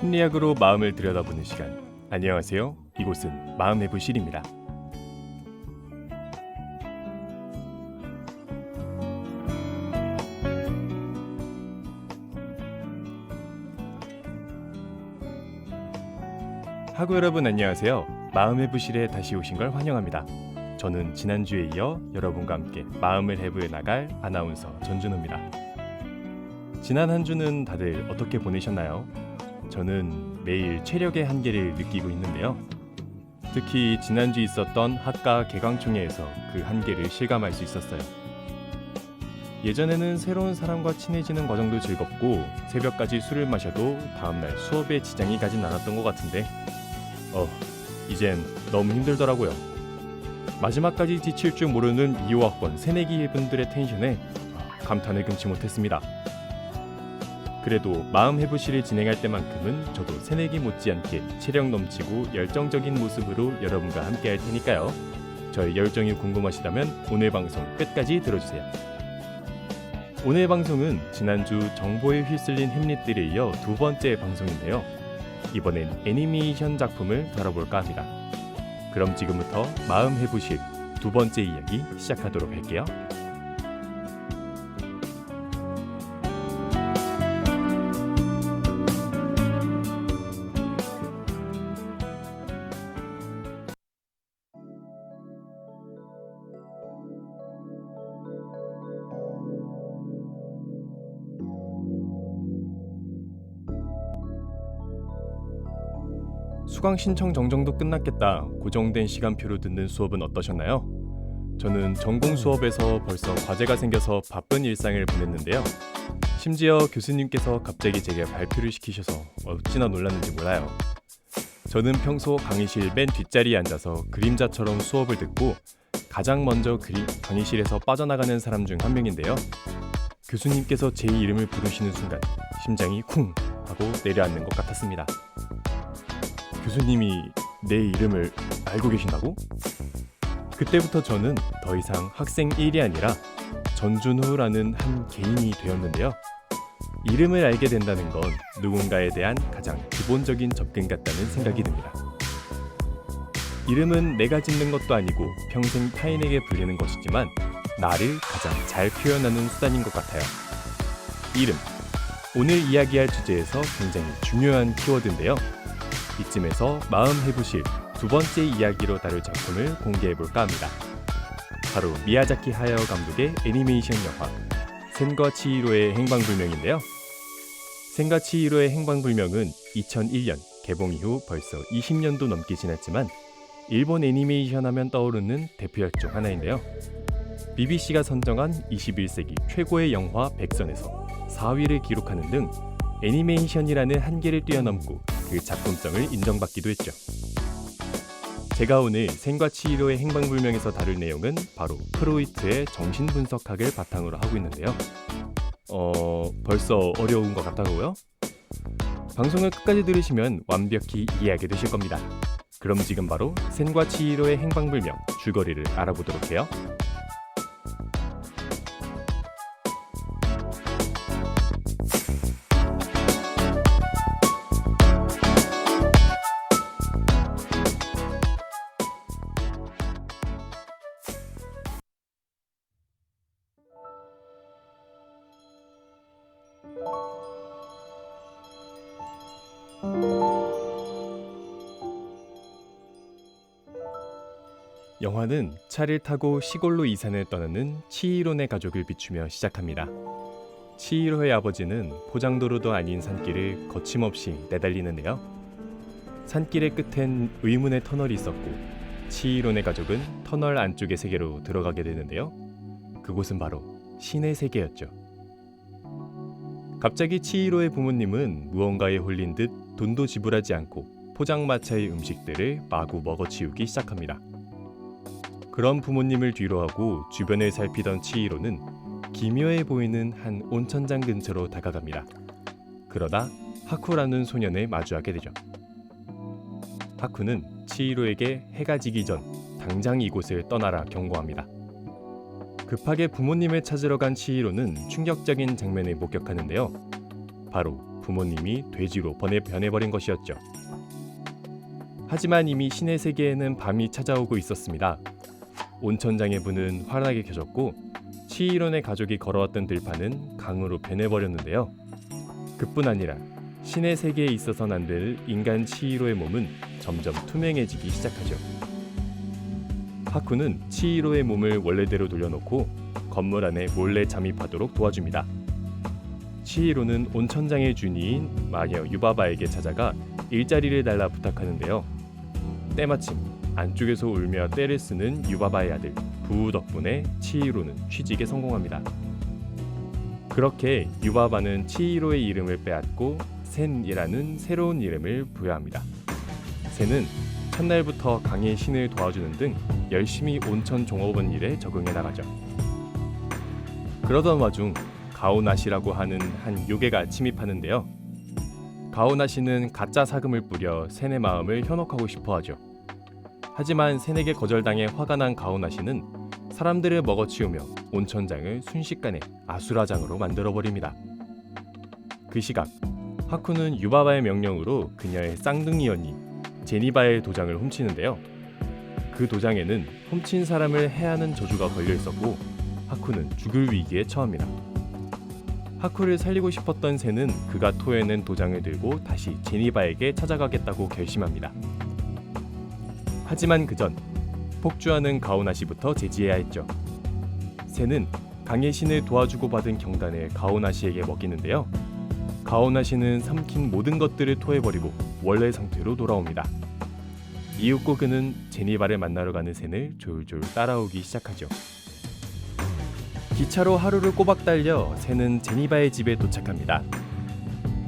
심리학으로 마음을 들여다보는 시간. 안녕하세요. 이곳은 마음의 부실입니다. 하구 여러분 안녕하세요. 마음의 부실에 다시 오신 걸 환영합니다. 저는 지난주에 이어 여러분과 함께 마음을 해부해 나갈 아나운서 전준호입니다. 지난 한 주는 다들 어떻게 보내셨나요? 저는 매일 체력의 한계를 느끼고 있는데요. 특히 지난주 있었던 학과 개강총회에서 그 한계를 실감할 수 있었어요. 예전에는 새로운 사람과 친해지는 과정도 즐겁고 새벽까지 술을 마셔도 다음날 수업에 지장이 가진 않았던 것 같은데 이젠 너무 힘들더라고요. 마지막까지 지칠 줄 모르는 2호학번 새내기 분들의 텐션에 감탄을 금치 못했습니다. 그래도 마음 해부실을 진행할 때만큼은 저도 새내기 못지않게 체력 넘치고 열정적인 모습으로 여러분과 함께 할 테니까요. 저의 열정이 궁금하시다면 오늘 방송 끝까지 들어주세요. 오늘 방송은 지난주 정보에 휩쓸린 햄릿들에 이어 두 번째 방송인데요. 이번엔 애니메이션 작품을 다뤄볼까 합니다. 그럼 지금부터 마음 해부실 두 번째 이야기 시작하도록 할게요. 수강 신청 정정도 끝났겠다. 고정된 시간표로 듣는 수업은 어떠셨나요? 저는 전공 수업에서 벌써 과제가 생겨서 바쁜 일상을 보냈는데요. 심지어 교수님께서 갑자기 제게 발표를 시키셔서 어찌나 놀랐는지 몰라요. 저는 평소 강의실 맨 뒷자리에 앉아서 그림자처럼 수업을 듣고 가장 먼저 강의실에서 빠져나가는 사람 중 한 명인데요. 교수님께서 제 이름을 부르시는 순간 심장이 쿵 하고 내려앉는 것 같았습니다. 교수님이 내 이름을 알고 계신다고? 그때부터 저는 더 이상 학생 1이 아니라 전준호라는 한 개인이 되었는데요. 이름을 알게 된다는 건 누군가에 대한 가장 기본적인 접근 같다는 생각이 듭니다. 이름은 내가 짓는 것도 아니고 평생 타인에게 불리는 것이지만 나를 가장 잘 표현하는 수단인 것 같아요. 이름. 오늘 이야기할 주제에서 굉장히 중요한 키워드인데요. 이쯤에서 마음 해부실 두 번째 이야기로 다룰 작품을 공개해볼까 합니다. 바로 미야자키 하야오 감독의 애니메이션 영화 센과 치히로의 행방불명인데요. 센과 치히로의 행방불명은 2001년 개봉 이후 벌써 20년도 넘게 지났지만 일본 애니메이션 하면 떠오르는 대표작 중 하나인데요. BBC가 선정한 21세기 최고의 영화 100선에서 4위를 기록하는 등 애니메이션이라는 한계를 뛰어넘고 그 작품성을 인정받기도 했죠. 제가 오늘 센과 치히로의 행방불명에서 다룰 내용은 바로 프로이트의 정신분석학을 바탕으로 하고 있는데요. 벌써 어려운 것 같다고요? 방송을 끝까지 들으시면 완벽히 이해하게 되실 겁니다. 그럼 지금 바로 센과 치히로의 행방불명 줄거리를 알아보도록 해요. 영화는 차를 타고 시골로 이산을 떠나는 치히로네 가족을 비추며 시작합니다. 치히로의 아버지는 포장도로도 아닌 산길을 거침없이 내달리는데요. 산길의 끝엔 의문의 터널이 있었고 치히로네 가족은 터널 안쪽의 세계로 들어가게 되는데요. 그곳은 바로 신의 세계였죠. 갑자기 치히로의 부모님은 무언가에 홀린 듯 돈도 지불하지 않고 포장마차의 음식들을 마구 먹어치우기 시작합니다. 그런 부모님을 뒤로하고 주변을 살피던 치히로는 기묘해 보이는 한 온천장 근처로 다가갑니다. 그러다 하쿠라는 소년을 마주하게 되죠. 하쿠는 치히로에게 해가 지기 전 당장 이곳을 떠나라 경고합니다. 급하게 부모님을 찾으러 간 치히로는 충격적인 장면을 목격하는데요. 바로 부모님이 돼지로 변해버린 것이었죠. 하지만 이미 신의 세계에는 밤이 찾아오고 있었습니다. 온천장의 불은 환하게 켜졌고 치히로네 가족이 걸어왔던 들판은 강으로 변해버렸는데요. 그뿐 아니라 신의 세계에 있어서는 안 될 인간 치히로의 몸은 점점 투명해지기 시작하죠. 하쿠는 치히로의 몸을 원래대로 돌려놓고 건물 안에 몰래 잠입하도록 도와줍니다. 치히로는 온천장의 주인인 마녀 유바바에게 찾아가 일자리를 달라 부탁하는데요. 때마침 안쪽에서 울며 떼를 쓰는 유바바의 아들 부우 덕분에 치히로는 취직에 성공합니다. 그렇게 유바바는 치히로의 이름을 빼앗고 센이라는 새로운 이름을 부여합니다. 센은 첫날부터 강의 신을 도와주는 등 열심히 온천 종업원 일에 적응해 나가죠. 그러던 와중 가오나시라고 하는 한 요괴가 침입하는데요. 가오나시는 가짜 사금을 뿌려 센의 마음을 현혹하고 싶어하죠. 하지만 센에게 거절당해 화가 난 가오나시는 사람들을 먹어치우며 온천장을 순식간에 아수라장으로 만들어버립니다. 그 시각 하쿠는 유바바의 명령으로 그녀의 쌍둥이 언니 제니바의 도장을 훔치는데요. 그 도장에는 훔친 사람을 해하는 저주가 걸려 있었고 하쿠는 죽을 위기에 처합니다. 하쿠를 살리고 싶었던 센은 그가 토해낸 도장을 들고 다시 제니바에게 찾아가겠다고 결심합니다. 하지만 그전 폭주하는 가오나시부터 제지해야 했죠. 센은 강의 신을 도와주고 받은 경단을 가오나시에게 먹이는데요. 가오나시는 삼킨 모든 것들을 토해버리고 원래 상태로 돌아옵니다. 이윽고 그는 제니바를 만나러 가는 센을 졸졸 따라오기 시작하죠. 기차로 하루를 꼬박 달려 센은 제니바의 집에 도착합니다.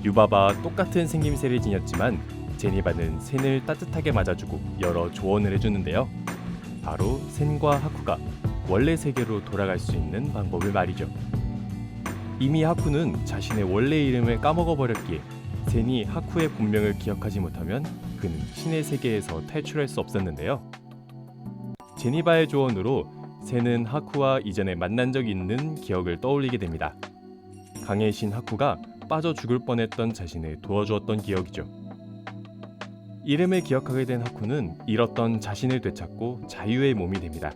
유바바와 똑같은 생김새를 지녔지만 제니바는 센을 따뜻하게 맞아주고 여러 조언을 해주는데요. 바로 센과 하쿠가 원래 세계로 돌아갈 수 있는 방법을 말이죠. 이미 하쿠는 자신의 원래 이름을 까먹어버렸기에 센이 하쿠의 본명을 기억하지 못하면 그는 신의 세계에서 탈출할 수 없었는데요. 제니바의 조언으로 센은 하쿠와 이전에 만난 적이 있는 기억을 떠올리게 됩니다. 강의 신 하쿠가 빠져 죽을 뻔했던 자신을 도와주었던 기억이죠. 이름을 기억하게 된 하쿠는 잃었던 자신을 되찾고 자유의 몸이 됩니다.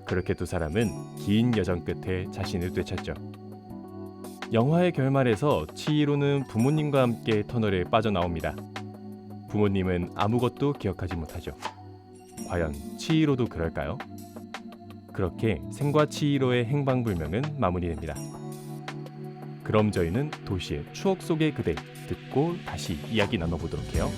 그렇게 두 사람은 긴 여정 끝에 자신을 되찾죠. 영화의 결말에서 치히로는 부모님과 함께 터널에 빠져나옵니다. 부모님은 아무것도 기억하지 못하죠. 과연 치히로도 그럴까요? 그렇게 센과 치히로의 행방불명은 마무리됩니다. 그럼 저희는 도시의 추억 속의 그대 듣고 다시 이야기 나눠보도록 해요.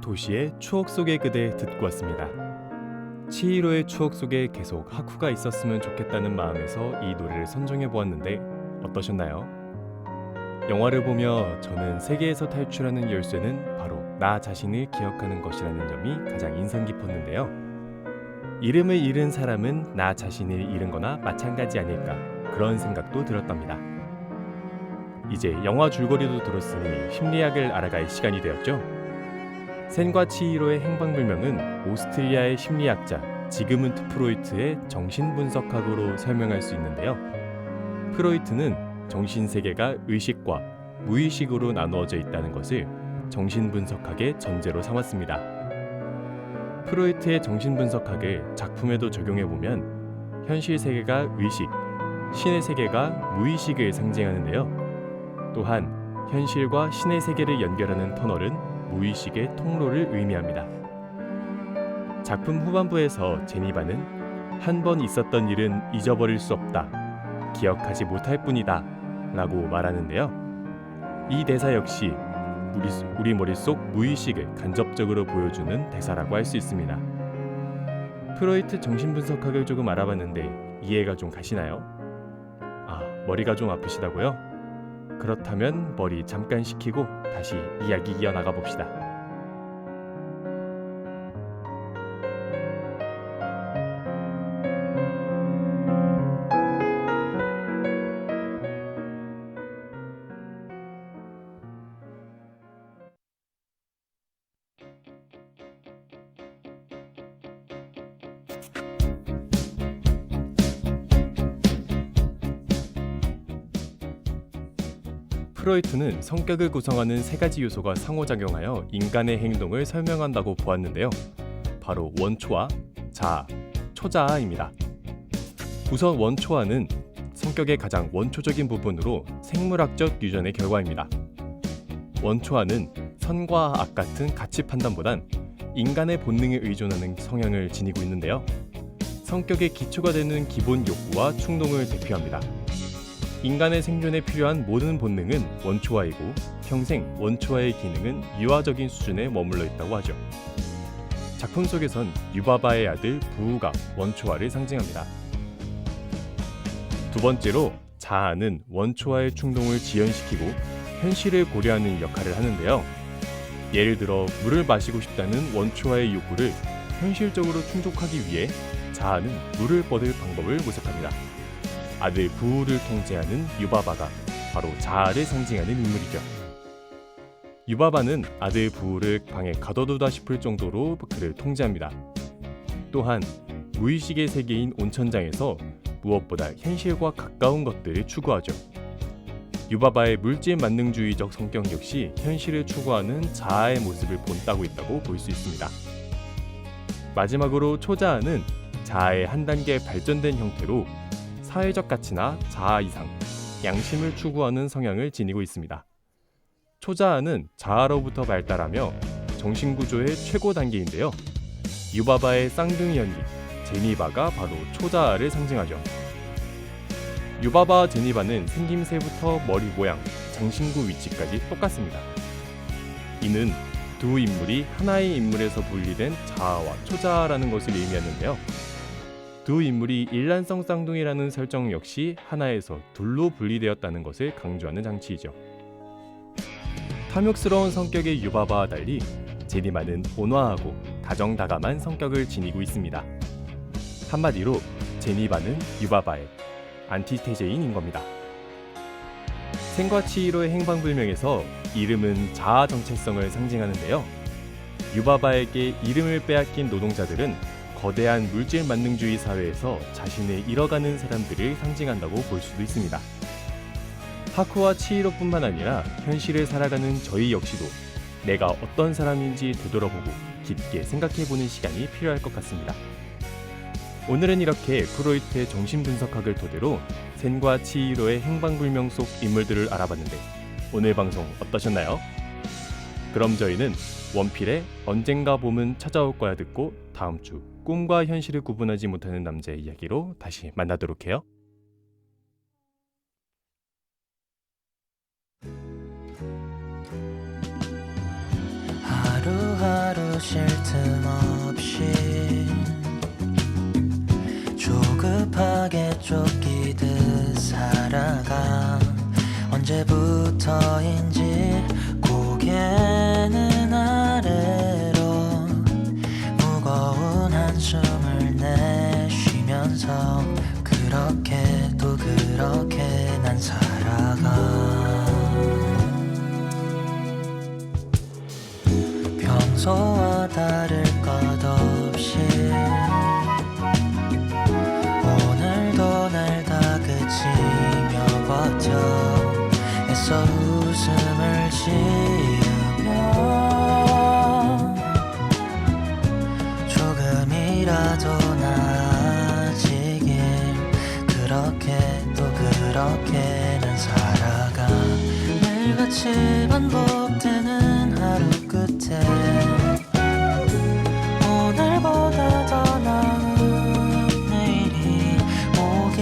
도시의 추억 속의 그대 듣고 왔습니다. 치히로의 추억 속에 계속 하쿠가 있었으면 좋겠다는 마음에서 이 노래를 선정해 보았는데 어떠셨나요? 영화를 보며 저는 세계에서 탈출하는 열쇠는 바로 나 자신을 기억하는 것이라는 점이 가장 인상 깊었는데요. 이름을 잃은 사람은 나 자신을 잃은 거나 마찬가지 아닐까 그런 생각도 들었답니다. 이제 영화 줄거리도 들었으니 심리학을 알아갈 시간이 되었죠. 센과 치히로의 행방불명은 오스트리아의 심리학자 지그문트 프로이트의 정신분석학으로 설명할 수 있는데요. 프로이트는 정신세계가 의식과 무의식으로 나누어져 있다는 것을 정신분석학의 전제로 삼았습니다. 프로이트의 정신분석학을 작품에도 적용해보면 현실 세계가 의식, 신의 세계가 무의식을 상징하는데요. 또한 현실과 신의 세계를 연결하는 터널은 무의식의 통로를 의미합니다. 작품 후반부에서 제니바는 한 번 있었던 일은 잊어버릴 수 없다, 기억하지 못할 뿐이다 라고 말하는데요. 이 대사 역시 우리 머릿속 무의식을 간접적으로 보여주는 대사라고 할 수 있습니다. 프로이트 정신분석학을 조금 알아봤는데 이해가 좀 가시나요? 머리가 좀 아프시다고요? 그렇다면 머리 잠깐 식히고 다시 이야기 이어나가 봅시다. 프로이트는 성격을 구성하는 세 가지 요소가 상호작용하여 인간의 행동을 설명한다고 보았는데요. 바로 원초아, 자아, 초자아입니다. 우선 원초아는 성격의 가장 원초적인 부분으로 생물학적 유전의 결과입니다. 원초아는 선과 악 같은 가치 판단보단 인간의 본능에 의존하는 성향을 지니고 있는데요. 성격의 기초가 되는 기본 욕구와 충동을 대표합니다. 인간의 생존에 필요한 모든 본능은 원초아이고 평생 원초아의 기능은 유아적인 수준에 머물러 있다고 하죠. 작품 속에선 유바바의 아들 부우가 원초아를 상징합니다. 두 번째로 자아는 원초아의 충동을 지연시키고 현실을 고려하는 역할을 하는데요. 예를 들어 물을 마시고 싶다는 원초아의 욕구를 현실적으로 충족하기 위해 자아는 물을 뻗을 방법을 모색합니다. 아들 부우를 통제하는 유바바가 바로 자아를 상징하는 인물이죠. 유바바는 아들 부우를 방에 가둬두다 싶을 정도로 그를 통제합니다. 또한 무의식의 세계인 온천장에서 무엇보다 현실과 가까운 것들을 추구하죠. 유바바의 물질 만능주의적 성격 역시 현실을 추구하는 자아의 모습을 본따고 있다고 볼 수 있습니다. 마지막으로 초자아는 자아의 한 단계 발전된 형태로 사회적 가치나 자아 이상, 양심을 추구하는 성향을 지니고 있습니다. 초자아는 자아로부터 발달하며 정신구조의 최고 단계인데요. 유바바의 쌍둥이 연기, 제니바가 바로 초자아를 상징하죠. 유바바와 제니바는 생김새부터 머리 모양, 장신구 위치까지 똑같습니다. 이는 두 인물이 하나의 인물에서 분리된 자아와 초자아라는 것을 의미하는데요. 두 인물이 일란성 쌍둥이라는 설정 역시 하나에서 둘로 분리되었다는 것을 강조하는 장치이죠. 탐욕스러운 성격의 유바바와 달리 제니바는 온화하고 다정다감한 성격을 지니고 있습니다. 한마디로 제니바는 유바바의 안티테제인인 겁니다. 센과 치히로의 행방불명에서 이름은 자아 정체성을 상징하는데요. 유바바에게 이름을 빼앗긴 노동자들은 거대한 물질 만능주의 사회에서 자신을 잃어가는 사람들을 상징한다고 볼 수도 있습니다. 하쿠와 치히로뿐만 아니라 현실을 살아가는 저희 역시도 내가 어떤 사람인지 되돌아보고 깊게 생각해보는 시간이 필요할 것 같습니다. 오늘은 이렇게 프로이트의 정신분석학을 토대로 센과 치히로의 행방불명 속 인물들을 알아봤는데 오늘 방송 어떠셨나요? 그럼 저희는 원필의 언젠가 봄은 찾아올 거야 듣고 다음 주 꿈과 현실을 구분하지 못하는 남자의 이야기로 다시 만나도록 해요. 하루하루 쉴 틈 없이 조급하게 쫓기듯 살아가. 언제부터인지 고개는 아래로 무거운 한숨을 내쉬면서 그렇게 또 그렇게 난 살아가. 평소와 다를 것 없이 오늘도 날 다그치며 버텨 애써 웃음을 지으며 조금이라도 나아지길 그렇게 또 그렇게 난 살아가. 매일같이 반복되는 하루 끝에 오늘보다 더 나은 내일이 오길.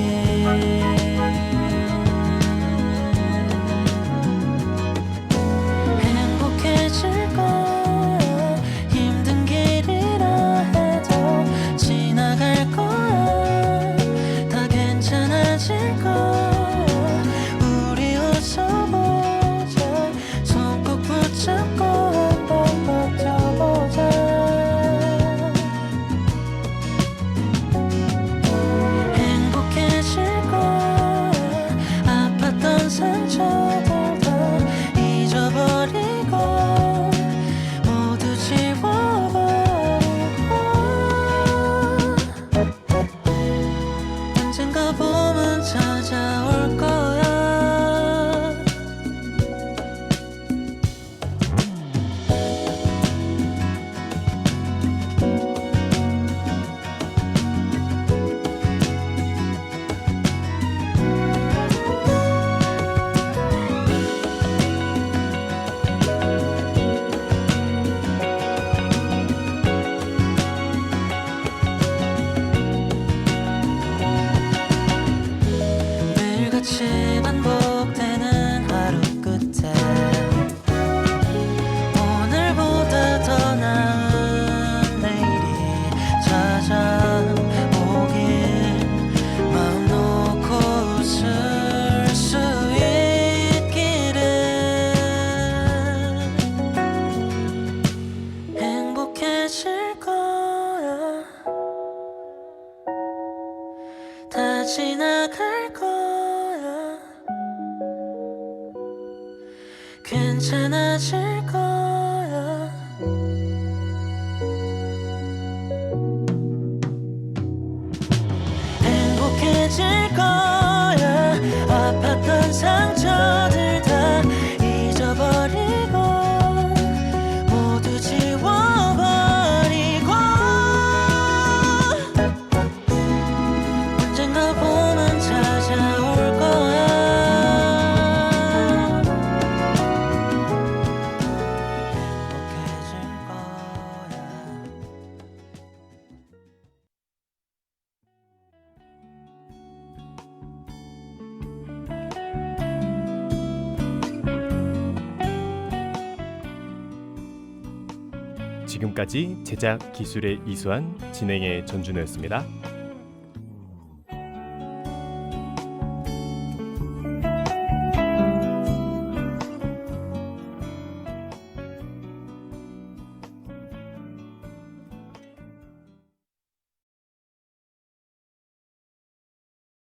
행복해질 거야. 힘든 길이라 해도 지나갈 거야. 다 괜찮아질 거야. 우리 웃어보자. 손 꼭 붙잡고 한번 버텨보자. 행복해질 거야. 아팠던 상처들 다 잊어버리고 모두 지워버리고 언젠가 봄은 찾아올 거야. 매일같이 반복되는 하루 끝에 오늘보다 더 나은 내일이 찾아오길. 마음 놓고 웃을 수 있기를. 행복해질 거야. 다 지나갈 거야. 괜찮아질 거야. 행복해질 거야. 아팠던 상처들 다 잊어버리고 모두 지워버리고 언젠가 봄은 찾아올 거야. 행복해질 거야. 지금까지 제작 기술의 이수환, 진행의 전준호였습니다.